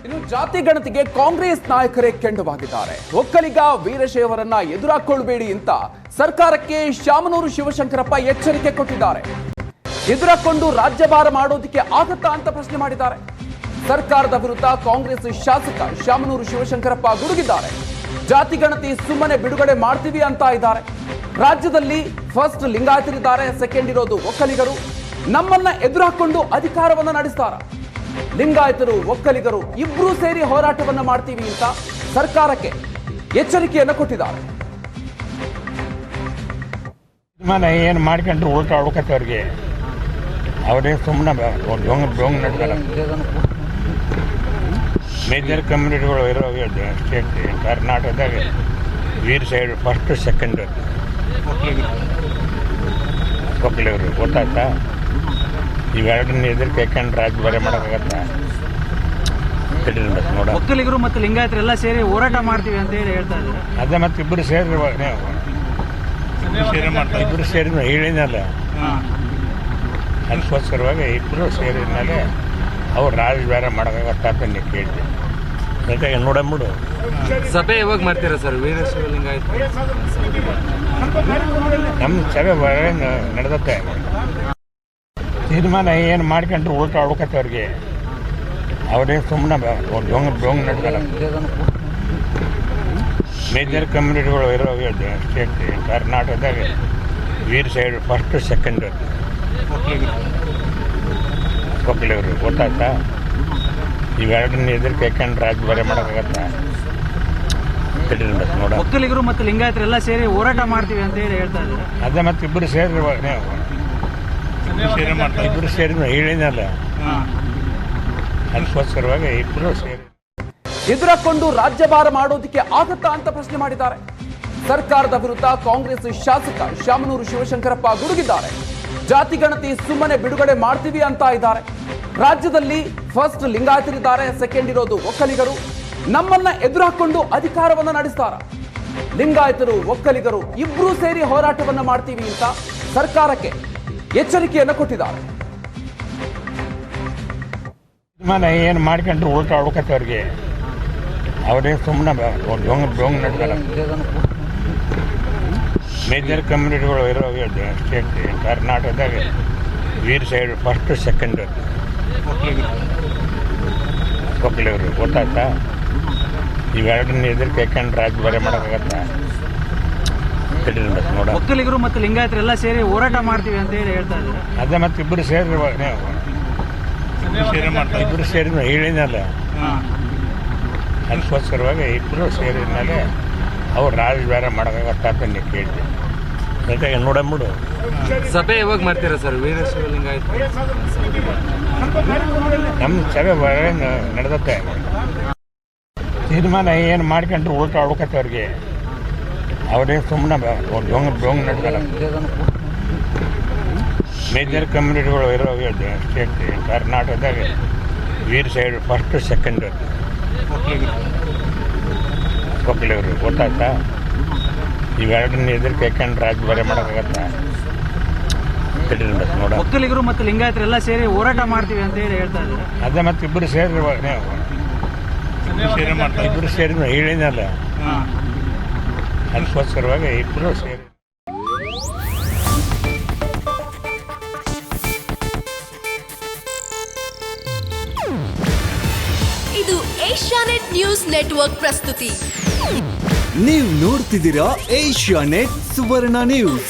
ಇನ್ನು ಜಾತಿ ಗಣತಿಗೆ ಕಾಂಗ್ರೆಸ್ ನಾಯಕರೇ ಕೆಂಡವಾಗಿದ್ದಾರೆ. ಒಕ್ಕಲಿಗ ವೀರಶೈವರನ್ನ ಎದುರಾಕೊಳ್ಳಬೇಡಿ ಅಂತ ಸರ್ಕಾರಕ್ಕೆ ಶಾಮನೂರು ಶಿವಶಂಕರಪ್ಪ ಎಚ್ಚರಿಕೆ ಕೊಟ್ಟಿದ್ದಾರೆ. ಎದುರಾಕೊಂಡು ರಾಜ್ಯಭಾರ ಮಾಡೋದಕ್ಕೆ ಆಗತ್ತಾ ಅಂತ ಪ್ರಶ್ನೆ ಮಾಡಿದ್ದಾರೆ. ಸರ್ಕಾರದ ವಿರುದ್ಧ ಕಾಂಗ್ರೆಸ್ ಶಾಸಕ ಶಾಮನೂರು ಶಿವಶಂಕರಪ್ಪ ಗುಡುಗಿದ್ದಾರೆ. ಜಾತಿ ಗಣತಿ ಸುಮ್ಮನೆ ಬಿಡುಗಡೆ ಮಾಡ್ತೀವಿ ಅಂತ ಇದ್ದಾರೆ. ರಾಜ್ಯದಲ್ಲಿ ಫಸ್ಟ್ ಲಿಂಗಾಯತರಿದ್ದಾರೆ, ಸೆಕೆಂಡ್ ಇರೋದು ಒಕ್ಕಲಿಗರು. ನಮ್ಮನ್ನ ಎದುರಾಕೊಂಡು ಅಧಿಕಾರವನ್ನ ನಡೆಸ್ತಾರ. ಲಿಂಗಾಯತರು ಒಕ್ಕಲಿಗರು ಇಬ್ರು ಸೇರಿ ಹೋರಾಟವನ್ನ ಮಾಡ್ತೀವಿ ಅಂತ ಸರ್ಕಾರಕ್ಕೆ ಎಚ್ಚರಿಕೆಯನ್ನು ಕೊಟ್ಟಿದ್ದಾರೆ. ಏನು ಮಾಡ್ಕೊಂಡ್ರು ಉಲ್ಟಾ ಹುಡುಕತ್ತವ್ರಿಗೆ ಅವರೇ ಸುಮ್ಮನೆ ಡೊಂಗ್ ನಡ್ತಾರ. ಮೇಜರ್ ಕಮ್ಯುನಿಟಿಗಳು ಇರೋ ಸ್ಟೇಟ್ ಕರ್ನಾಟಕದಾಗ ವೀರಶೈವ ಫಸ್ಟ್ ಸೆಕೆಂಡ್ ಒಕ್ಕಲಿಗರು ಗೊತ್ತಾಯ್ತಾ. ಇವೆರಡನ್ನ ಎದುರು ಯಾಕಂದ್ರೆ ರಾಜ್ಯ ಬೇರೆ ಮಾಡೋಕ್ಕಾಗತ್ತಾ? ನೋಡ, ಒಕ್ಕಲಿಗರು ಮತ್ತು ಲಿಂಗಾಯತರೆಲ್ಲ ಸೇರಿ ಹೋರಾಟ ಮಾಡ್ತೀವಿ ಅಂತ ಹೇಳಿ ಹೇಳ್ತಾ ಇದ್ದಾರೆ. ಅದೇ ಮತ್ತೆ ಇಬ್ಬರು ಸೇರಿ ಇಬ್ಬರು ಸೇರಿ ಹೇಳಿನಲ್ಲ, ಅದಕ್ಕೋಸ್ಕರವಾಗಿ ಇಬ್ಬರು ಸೇರಿದ ಮೇಲೆ ಅವ್ರು ರಾಜ್ಯ ಬೇರೆ ಮಾಡೋಕ್ಕಾಗತ್ತಾ ಅಂತ ನೀವು ಕೇಳಿದೆ. ಜೊತೆಗೆ ನೋಡಂಬಿಡು ಸಭೆ ಯಾವಾಗ ಮಾಡ್ತೀರಾ ಸರ್? ವೀರಶೈವ ಲಿಂಗಾಯತ ನಮ್ಮ ಸಭೆ ನಡೆದತ್ತೆ. ತೀರ್ಮಾನ ಏನು ಮಾಡ್ಕೊಂಡ್ರು ಉಲ್ಟಾ ಹುಡುಕತ್ತವ್ರಿಗೆ ಅವರೇ ಸುಮ್ಮನೆ ಡೊಂಗ್ ನಡ್ತಾರ. ಮೇಜರ್ ಕಮ್ಯುನಿಟಿಗಳು ಇರೋ ಸ್ಟೇಟ್ ಕರ್ನಾಟಕದಾಗ ವೀರಶೈವ ಫಸ್ಟ್ ಸೆಕೆಂಡ್ ಒಕ್ಕಲಿಗರು ಗೊತ್ತಾಯ್ತಾ. ಇವೆರಡನ್ನ ಎದುರು ಯಾಕಂದ್ರೆ ರಾಜ್ಯ ಬೇರೆ ಮಾಡೋಕ್ಕಾಗತ್ತಾ? ನೋಡ, ಒಕ್ಕಲಿಗರು ಮತ್ತು ಲಿಂಗಾಯತರೆಲ್ಲ ಸೇರಿ ಹೋರಾಟ ಮಾಡ್ತೀವಿ ಅಂತ ಹೇಳಿ ಹೇಳ್ತಾ ಇದ್ದಾರೆ. ಅದೇ ಮತ್ತೆ ಇಬ್ಬರು ಸೇರಿ ಇಬ್ಬರು ಸೇರಿ ಹೇಳಿನಲ್ಲ, ಅದಕ್ಕೋಸ್ಕರವಾಗಿ ಇಬ್ಬರು ಸೇರಿ ಎದುರಾಕೊಂಡು ರಾಜ್ಯಭಾರ ಮಾಡೋದಕ್ಕೆ ಆಗತ್ತಾ ಅಂತ ಪ್ರಶ್ನೆ ಮಾಡಿದ್ದಾರೆ. ಸರ್ಕಾರದ ವಿರುದ್ಧ ಕಾಂಗ್ರೆಸ್ ಶಾಸಕ ಶಾಮನೂರು ಶಿವಶಂಕರಪ್ಪ ಗುಡುಗಿದ್ದಾರೆ. ಜಾತಿ ಗಣತಿ ಸುಮ್ಮನೆ ಬಿಡುಗಡೆ ಮಾಡ್ತೀವಿ ಅಂತ ಇದ್ದಾರೆ. ರಾಜ್ಯದಲ್ಲಿ ಫಸ್ಟ್ ಲಿಂಗಾಯತರಿದ್ದಾರೆ, ಸೆಕೆಂಡ್ ಇರೋದು ಒಕ್ಕಲಿಗರು. ನಮ್ಮನ್ನ ಎದುರಾಕೊಂಡು ಅಧಿಕಾರವನ್ನ ನಡೆಸ್ತಾರ. ಲಿಂಗಾಯತರು ಒಕ್ಕಲಿಗರು ಇಬ್ರು ಸೇರಿ ಹೋರಾಟವನ್ನ ಮಾಡ್ತೀವಿ ಅಂತ ಸರ್ಕಾರಕ್ಕೆ ಎಚ್ಚರಿಕೆಯನ್ನು ಕೊಟ್ಟಿದ್ದಾರೆ. ತೀರ್ಮಾನ ಏನು ಮಾಡ್ಕೊಂಡ್ರು ಉಲ್ಟಾ ಹುಡುಕತ್ತವ್ರಿಗೆ ಅವರೇ ಸುಮ್ಮನೆ ಡೊಂಗ್ ನಡ್ತಾರ. ಮೇಜರ್ ಕಮ್ಯುನಿಟಿಗಳು ಇರೋ ಸ್ಟೇಟ್ ಕರ್ನಾಟಕದಾಗ ವೀರಶೈವ ಫಸ್ಟ್ ಸೆಕೆಂಡ್ ಒಕ್ಕಲಿಗರು ಗೊತ್ತಾಯ್ತಾ. ಇವೆರಡನ್ನ ಎದುರು ಯಾಕಂದ್ರೆ ರಾಜ್ಯ ಬೇರೆ ಮಾಡೋಕ್ಕಾಗತ್ತಾ? ನೋಡ, ಒಕ್ಕಲಿಗರು ಮತ್ತು ಲಿಂಗಾಯತರೆಲ್ಲ ಸೇರಿ ಹೋರಾಟ ಮಾಡ್ತೀವಿ ಅಂತ ಹೇಳಿ ಹೇಳ್ತಾ ಇದ್ದಾರೆ. ಅದೇ ಮತ್ತೆ ಇಬ್ಬರು ಸೇರಿ ಇಬ್ಬರು ಸೇರಿ ಹೇಳಿನಲ್ಲ, ಅದಕ್ಕೋಸ್ಕರವಾಗಿ ಇಬ್ಬರು ಸೇರಿದ ಮೇಲೆ ಅವ್ರು ರಾಜ್ಯ ಬೇರೆ ಮಾಡೋಕ್ಕಾಗತ್ತಾ ಅಂತ ನೀವು ಕೇಳಿದೆ. ಜೊತೆಗೆ ನೋಡಂಬಿಡು ಸಭೆ ಯಾವಾಗ ಮಾಡ್ತೀರಾ ಸರ್? ವೀರಶೈವ ಲಿಂಗಾಯತ ನಮ್ಮ ಸಭೆ ನಡೆದತ್ತೆ. ತೀರ್ಮಾನ ಏನು ಮಾಡ್ಕೊಂಡ್ರು ಉಲ್ಟಾ ಹುಡುಕತ್ತವ್ರಿಗೆ ಅವರೇ ಸುಮ್ಮನೆ ಡೊಂಗ್ ನಡ್ತಾರ. ಮೇಜರ್ ಕಮ್ಯುನಿಟಿಗಳು ಇರೋ ಸ್ಟೇಟ್ ಕರ್ನಾಟಕದಾಗ ವೀರಶೈವ ಫಸ್ಟ್ ಸೆಕೆಂಡ್ ಒಕ್ಕಲಿಗರು ಗೊತ್ತಾಯ್ತಾ. ಇವೆರಡನ್ನ ಎದುರು ಯಾಕಂದ್ರೆ ರಾಜ್ಯ ಬೇರೆ ಮಾಡೋಕ್ಕಾಗತ್ತಾ? ನೋಡ, ಒಕ್ಕಲಿಗರು ಮತ್ತು ಲಿಂಗಾಯತರೆಲ್ಲ ಸೇರಿ ಹೋರಾಟ ಮಾಡ್ತೀವಿ ಅಂತ ಹೇಳಿ ಹೇಳ್ತಾ ಇದ್ದಾರೆ. ಅದೇ ಮತ್ತೆ ಇಬ್ಬರು ಸೇರಿ ಇಬ್ಬರು ಸೇರಿ ಹೇಳಿನಲ್ಲ, ಅದಕ್ಕೋಸ್ಕರವಾಗಿ ಇಬ್ಬರು ಸೇರಿ ಇದು ಏಷ್ಯಾನೆಟ್ ನ್ಯೂಸ್ ನೆಟ್ವರ್ಕ್ ಪ್ರಸ್ತುತಿ. ನೀವು ನೋಡ್ತಿದ್ದೀರಾ ಏಷ್ಯಾನೆಟ್ ಸುವರ್ಣ ನ್ಯೂಸ್.